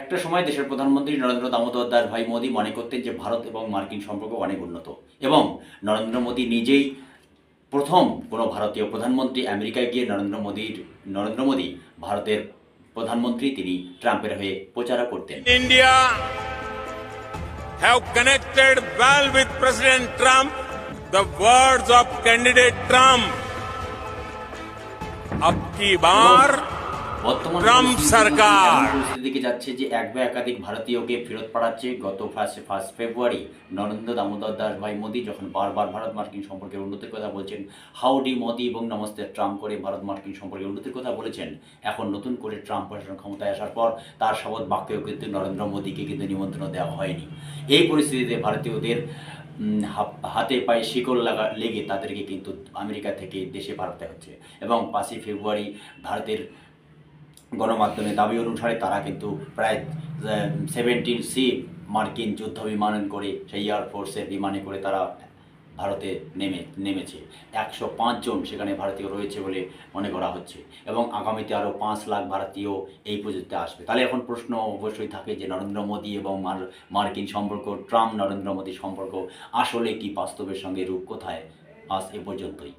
একটা সময় দেশের প্রধানমন্ত্রী নরেন্দ্র দামোদর দাস ভাই মোদী মনে করতেন যে ভারত এবং মার্কিন সম্পর্ক অনেক উন্নত, এবং নরেন্দ্র মোদী নিজেই প্রথম কোনো ভারতীয় প্রধানমন্ত্রী আমেরিকায় গিয়ে নরেন্দ্র মোদী ভারতের প্রধানমন্ত্রী, তিনি ট্রাম্পের হয়ে প্রচারও করতেন। India have connected well with President Trump. The words of candidate Trump. अब की बार বর্তমান ট্রাম্প সরকার পরিস্থিতিকে যাচ্ছে যে এক বা একাধিক ভারতীয়কে ফেরত পাঠাচ্ছে। গত ফার্স্ট ফেব্রুয়ারি নরেন্দ্র দামোদর দাস ভাই মোদী যখন বারবার ভারত মার্কিন সম্পর্কের উন্নতির কথা বলছেন, হাউডি মোদি এবং নমস্তে ট্রাম্প করে ভারত মার্কিন সম্পর্কের উন্নতির কথা বলেছেন, এখন নতুন করে ট্রাম্প প্রশাসন ক্ষমতায় আসার পর তার শপথ বাক্যেও কিন্তু নরেন্দ্র মোদীকে কিন্তু নিমন্ত্রণ দেওয়া হয়নি। এই পরিস্থিতিতে ভারতীয়দের হাতে পায়ে শিকল লেগে তাদেরকে কিন্তু আমেরিকা থেকে দেশে পাঠাতে হচ্ছে। এবং 5ই ফেব্রুয়ারি ভারতের গণমাধ্যমে দাবি অনুসারে তারা কিন্তু প্রায় 17C মার্কিন যুদ্ধ বিমান করে, সেই এয়ারফোর্সের বিমানে করে তারা ভারতে নেমেছে। 105 জন সেখানে ভারতীয় রয়েছে বলে মনে করা হচ্ছে, এবং আগামীতে আরও 5 লাখ ভারতীয় এই প্রযুক্তিতে আসবে। তাহলে এখন প্রশ্ন অবশ্যই থাকে যে নরেন্দ্র মোদী এবং মার্কিন সম্পর্ক, ট্রাম্প নরেন্দ্র মোদী সম্পর্ক আসলে কি বাস্তবের সঙ্গে রূপ কোথায়? আজ এ পর্যন্তই।